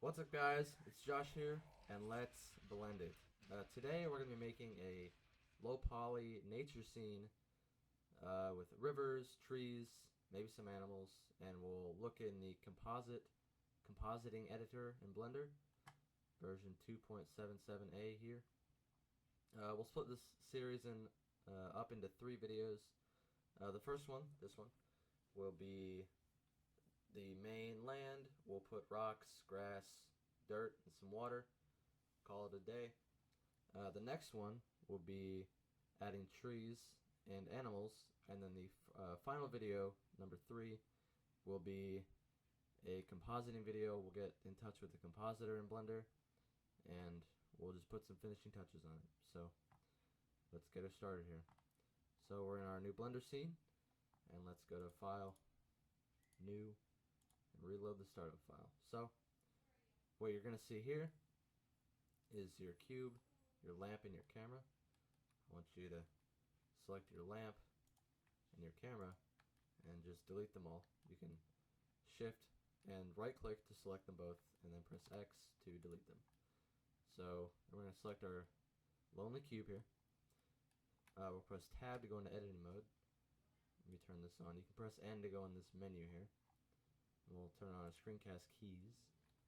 What's up, guys? It's Josh here, and let's blend it. Today we're going to be making a low poly nature scene with rivers, trees, maybe some animals, and we'll look in the compositing editor in Blender, version 2.77a here. We'll split this series up into 3 videos. The first one, this one, will be the main land. We'll put rocks, grass, dirt, and some water. Call it a day. The next one will be adding trees and animals, and then the final video, number 3, will be a compositing video. We'll get in touch with the compositor in Blender, and we'll just put some finishing touches on it. So let's get it started here. So we're in our new Blender scene, and let's go to File, New, and reload the startup file. So what you're going to see here is your cube, your lamp, and your camera. I want you to select your lamp and your camera and just delete them all. You can shift and right click to select them both, and then press X to delete them. So we're going to select our lonely cube here. We'll press tab to go into editing mode. Let me turn this on. You can press N to go in this menu here. And we'll turn on our screencast keys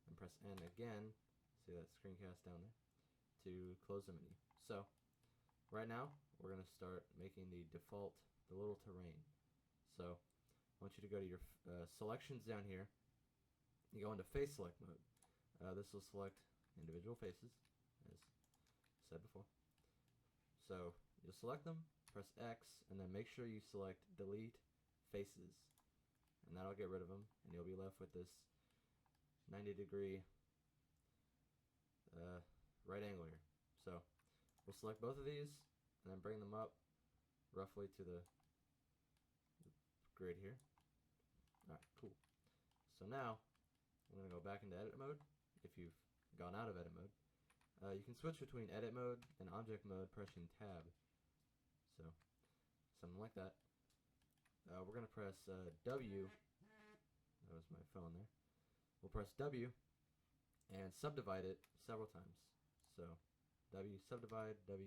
and press N again, see that screencast down there, to close the menu. So right now we're going to start making the default, the little terrain. So I want you to go to your selections down here. You go into face select mode. This will select individual faces, as said before. So you'll select them, press X, and then make sure you select delete faces, and that'll get rid of them, and you'll be left with this 90-degree right angle here. So we'll select both of these and then bring them up roughly to the grid here. Alright, cool. So now I'm going to go back into edit mode. If you've gone out of edit mode, you can switch between edit mode and object mode pressing tab. So something like that. We're going to press W. That was my phone there. We'll press W and subdivide it several times. So W subdivide, and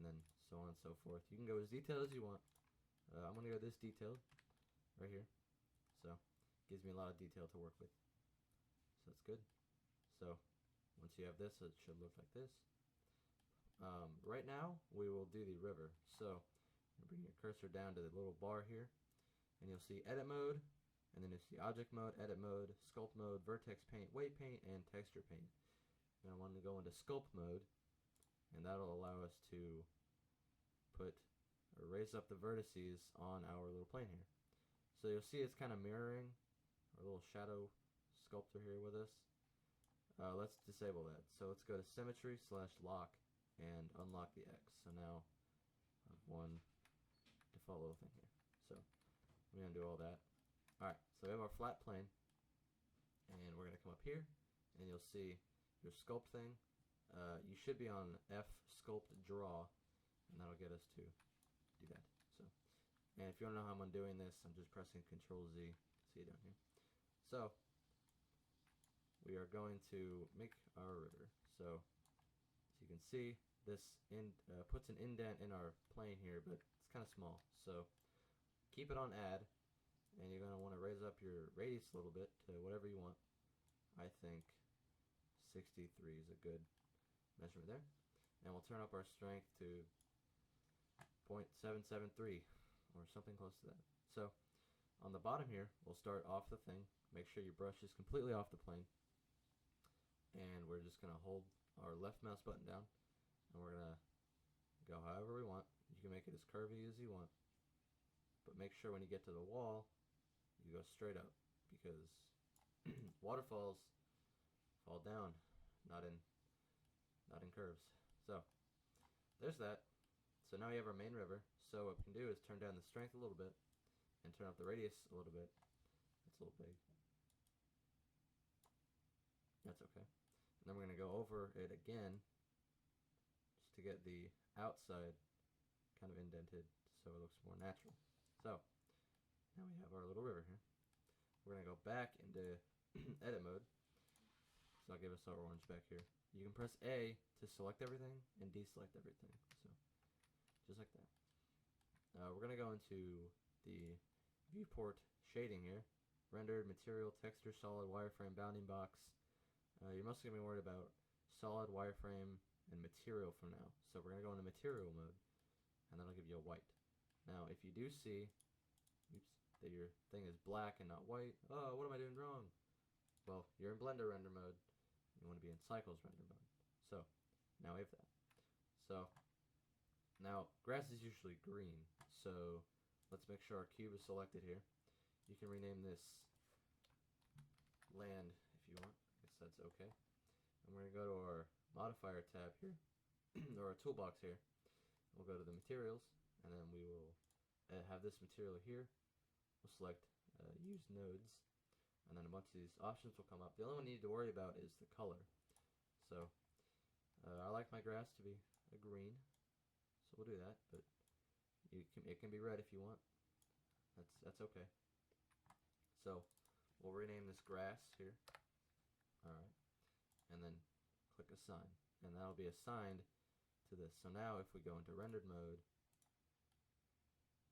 then so on and so forth. You can go as detailed as you want. I'm going to go this detailed right here. So it gives me a lot of detail to work with. So that's good. So once you have this, it should look like this. Right now we will do the river. So bring your cursor down to the little bar here, and you'll see edit mode, and then you'll see object mode, edit mode, sculpt mode, vertex paint, weight paint, and texture paint. You're going to want to go into sculpt mode, and that'll allow us to put or raise up the vertices on our little plane here. So you'll see it's kind of mirroring our little shadow sculptor here with us. Let's disable that. So let's go to symmetry / lock and unlock the X. So now I have one default little thing here. So we're going to do all that. Alright, so we have our flat plane, and we're going to come up here, and you'll see your sculpt thing. You should be on F sculpt draw, and that'll get us to do that. So, and if you want to know how I'm doing this, I'm just pressing Control Z. See it down here. So we are going to make our river. So as you can see, this puts an indent in our plane here, but it's kind of small. So keep it on add, and you're going to want to raise up your radius a little bit to whatever you want. I think 63 is a good measurement there. And we'll turn up our strength to 0.773 or something close to that. So on the bottom here, we'll start off the thing. Make sure your brush is completely off the plane. And we're just going to hold our left mouse button down, and we're going to go however we want. You can make it as curvy as you want, but make sure when you get to the wall, you go straight up, because waterfalls fall down, not in curves. So there's that. So now we have our main river. So what we can do is turn down the strength a little bit and turn up the radius a little bit. It's a little big. That's okay. And then we're going to go over it again just to get the outside kind of indented so it looks more natural. So now we have our little river here. We're going to go back into edit mode. So I'll give us our orange back here. You can press A to select everything and deselect everything. So just like that. We're gonna go into the viewport shading here. Rendered, material, texture, solid, wireframe, bounding box. You're mostly gonna be worried about solid, wireframe, and material for now. So we're gonna go into material mode, and that'll give you a white. Now, if you do see, that your thing is black and not white, oh, what am I doing wrong? Well, you're in Blender render mode. You want to be in Cycles render mode. So, now we have that. So, now, grass is usually green. So, let's make sure our cube is selected here. You can rename this land if you want. I guess that's okay. And we're going to go to our modifier tab here, or our toolbox here. We'll go to the materials, and then we will have this material here. We'll select use nodes, and then a bunch of these options will come up. The only one you need to worry about is the color. So I like my grass to be a green, so we'll do that, but it can be red if you want. That's okay. So we'll rename this grass here. Alright. And then click assign. And that'll be assigned to this. So now if we go into rendered mode,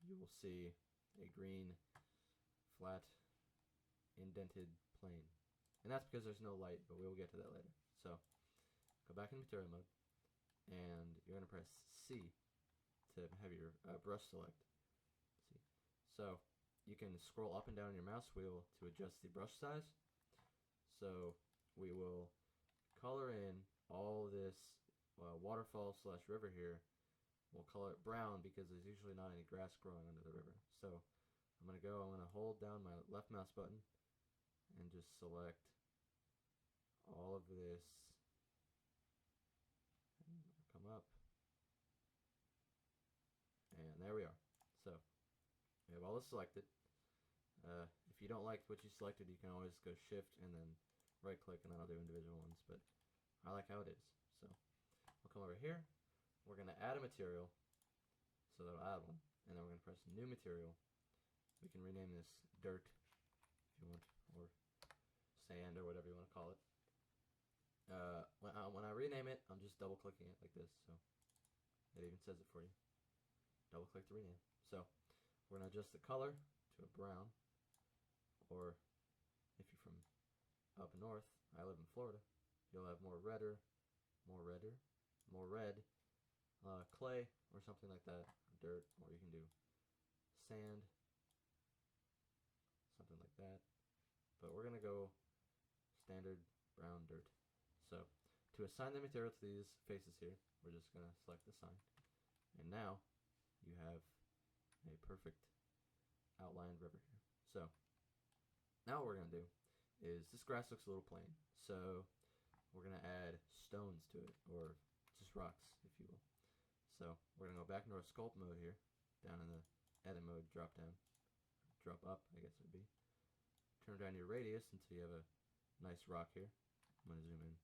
you will see a green flat indented plane. And that's because there's no light, but we will get to that later. So go back in material mode, and you're going to press C to have your brush select. See. So you can scroll up and down your mouse wheel to adjust the brush size. So we will color in all this waterfall / river here. We'll color it brown because there's usually not any grass growing under the river. So I'm going to hold down my left mouse button and just select all of this. And come up. And there we are. So we have all this selected. If you don't like what you selected, you can always go shift and then right click, and then I'll do individual ones, but I like how it is. So we'll come over here. We're going to add a material, so that'll add one, and then we're going to press new material. We can rename this dirt if you want, or sand, or whatever you want to call it. When I rename it, I'm just double clicking it like this, so it even says it for you. Double click to rename. So we're going to adjust the color to a brown, or if you're from up north, I live in Florida, you'll have more red, clay, or something like that, dirt, or you can do sand, something like that. But we're going to go standard brown dirt. So to assign the material to these faces here, we're just going to select assign. And now you have a perfect outlined river here. So now what we're going to do is, this grass looks a little plain, so we're going to add stones to it, or just rocks, if you will. So we're going to go back into our sculpt mode here, down in the edit mode drop down, drop up, I guess it would be. Turn down your radius until you have a nice rock here. I'm going to zoom in.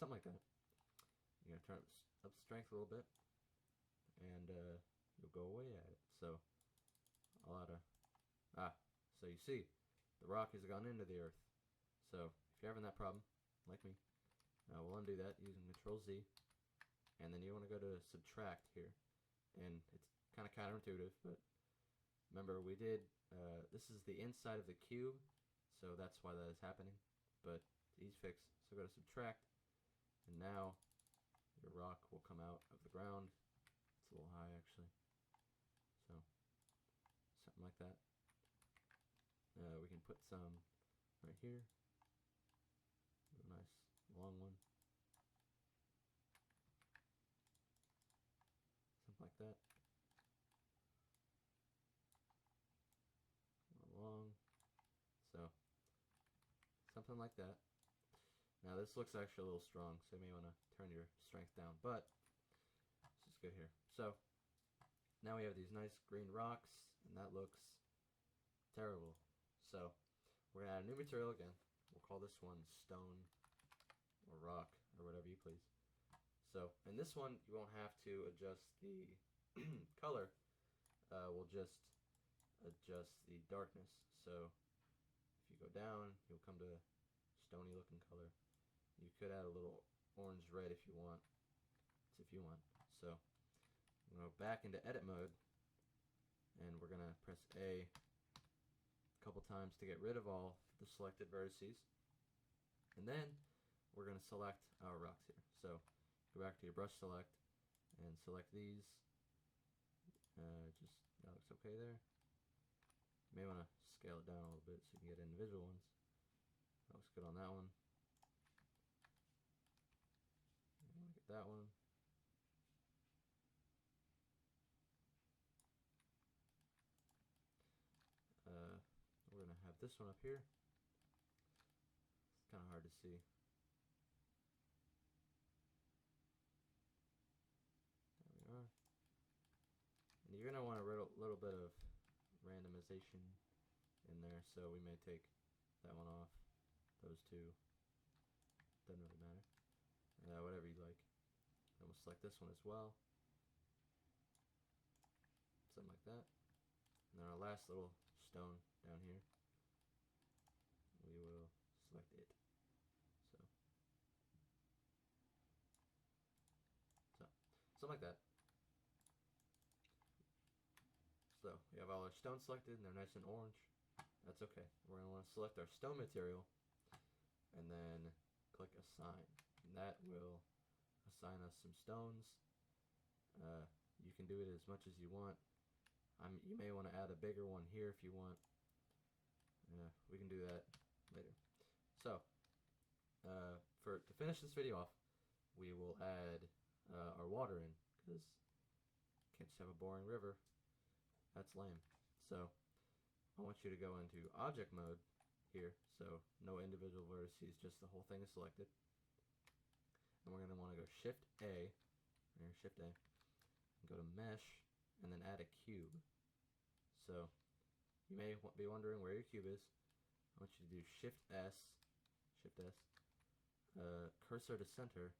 Something like that. You're going to turn up strength a little bit, and you'll go away at it. So I'll add so you see, the rock has gone into the earth. So if you're having that problem, like me, we'll undo that using Control Z, and then you want to go to subtract here, and it's kind of counterintuitive, but remember we did this is the inside of the cube, so that's why that is happening, but it's easy fix. So go to subtract, and now your rock will come out of the ground. It's a little high actually, so something like that. We can put some right here, a nice long one, something like that. Long, so something like that. Now this looks actually a little strong, so you may want to turn your strength down, but let's just go here. So now we have these nice green rocks, and that looks terrible. So we're going to add a new material again. We'll call this one stone or rock or whatever you please. So in this one, you won't have to adjust the color. We'll just adjust the darkness. So if you go down, you'll come to a stony looking color. You could add a little orange red if you want. So I'm going to go back into edit mode, and we're going to press A a couple times to get rid of all the selected vertices. And then we're going to select our rocks here. So go back to your brush select and select these. That looks okay there. You may want to scale it down a little bit so you can get individual ones. That looks good on that one. I want to get that one. We're going to have this one up here. It's kind of hard to see. There we are. And you're going to want a little bit of randomization in there, so we may take that one off. Those two. Doesn't really matter. Whatever you like. Then we'll select this one as well. Something like that. And then our last little stone down here, we will select it. So something like that. So we have all our stones selected and they're nice and orange. That's okay. We're going to want to select our stone material and then click assign. And that will assign us some stones. You can do it as much as you want. You may want to add a bigger one here if you want. We can do that later. So, to finish this video off, we will add our water in, because can't just have a boring river. That's lame. So, I want you to go into object mode here, so no individual vertices, just the whole thing is selected. And we're going to want to go Shift A, Shift A, and go to Mesh, and then add a cube. So you may be wondering where your cube is. I want you to do Shift S, cursor to center,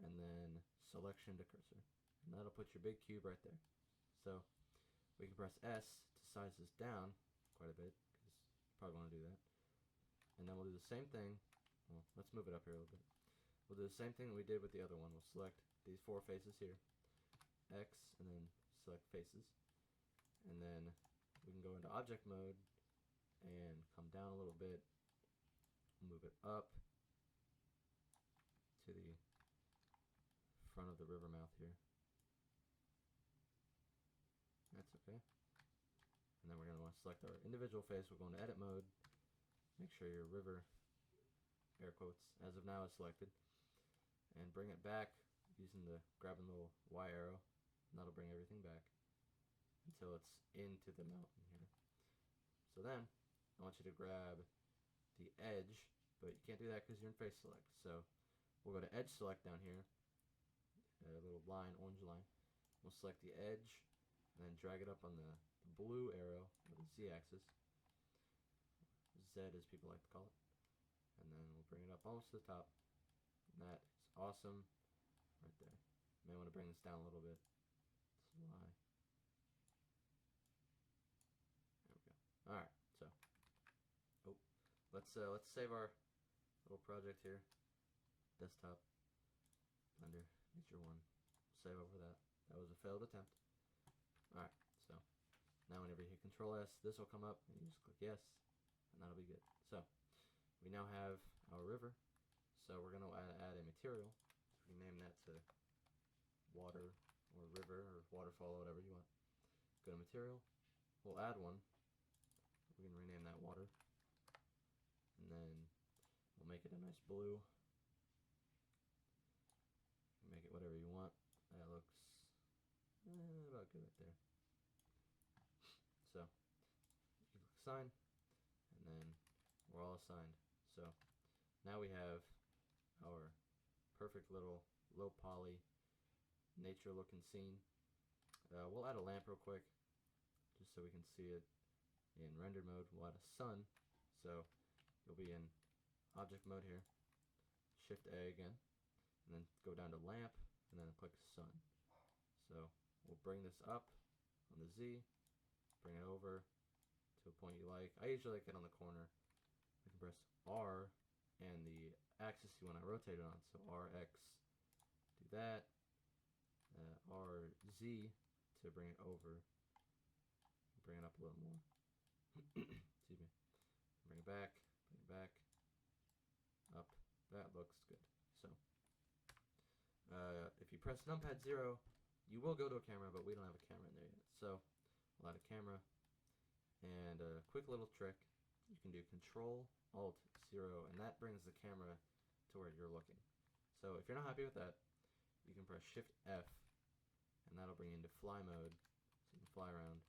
and then selection to cursor. And that'll put your big cube right there. So we can press S to size this down quite a bit, because you probably want to do that. And then we'll do the same thing. Well, let's move it up here a little bit. We'll do the same thing that we did with the other one. We'll select these 4 faces here, X, and then select faces. And then we can go into object mode and come down a little bit, move it up to the front of the river mouth here. That's okay. And then we're going to want to select our individual face. We'll go into edit mode, make sure your river, air quotes, as of now is selected, and bring it back using grabbing the little Y arrow, and that'll bring everything back until it's into the mountain here. So then I want you to grab the edge, but you can't do that because you're in face select. So we'll go to edge select down here, a little line, orange line. We'll select the edge and then drag it up on the blue arrow or the Z axis, Z as people like to call it, and then we'll bring it up almost to the top. And that is awesome right there. You may want to bring this down a little bit. This is why. Alright, so let's save our little project here. Desktop, Blender, Nature 1. Save over that. That was a failed attempt. Alright, so now whenever you hit Control S, this will come up and you just click yes, and that'll be good. So we now have our river. So we're going to add a material. We can name that to water or river or waterfall, whatever you want. Go to material. We'll add one. We can rename that water, and then we'll make it a nice blue. Make it whatever you want. That looks about good right there. So you click assign, and then we're all assigned. So now we have our perfect little low poly nature looking scene. We'll add a lamp real quick, just so we can see it. In render mode, we'll add a sun, so you'll be in object mode here, Shift A again, and then go down to lamp, and then click sun. So we'll bring this up on the Z, bring it over to a point you like. I usually like it on the corner. I can press R and the axis you want to rotate it on. So RX, do that. RZ to bring it over. Bring it up a little more. Excuse me. Bring it back. Up. That looks good. So, if you press numpad 0, you will go to a camera, but we don't have a camera in there yet. So, we'll add a camera. And a quick little trick, you can do Control Alt 0, and that brings the camera to where you're looking. So if you're not happy with that, you can press Shift F, and that'll bring you into fly mode, so you can fly around.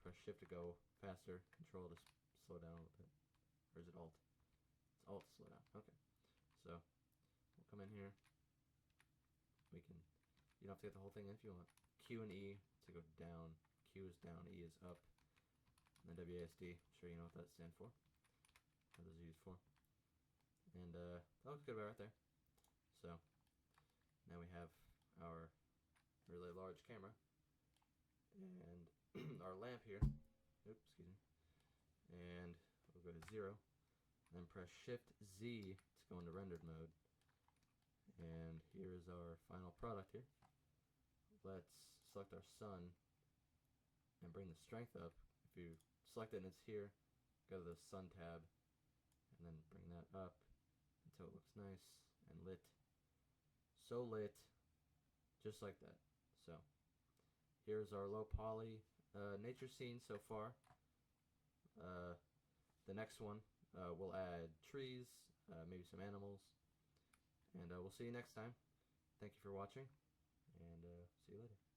Press Shift to go faster, Control to slow down a little bit. Or is it Alt? It's Alt to slow down. Okay. So we'll come in here. You don't have to get the whole thing in if you want. Q and E to go down. Q is down, E is up. And then WASD, I'm sure you know what that stands for. What those are used for. And that looks good about right there. So now we have our really large camera and our lamp here. Oops, excuse me. And we'll go to 0. And then press Shift Z to go into rendered mode. And here's our final product here. Let's select our sun and bring the strength up. If you select it and it's here, go to the sun tab and then bring that up until it looks nice and lit. So lit, just like that. So here's our low poly nature scene so far. The next one we'll add trees, maybe some animals, and we'll see you next time. Thank you for watching, and see you later.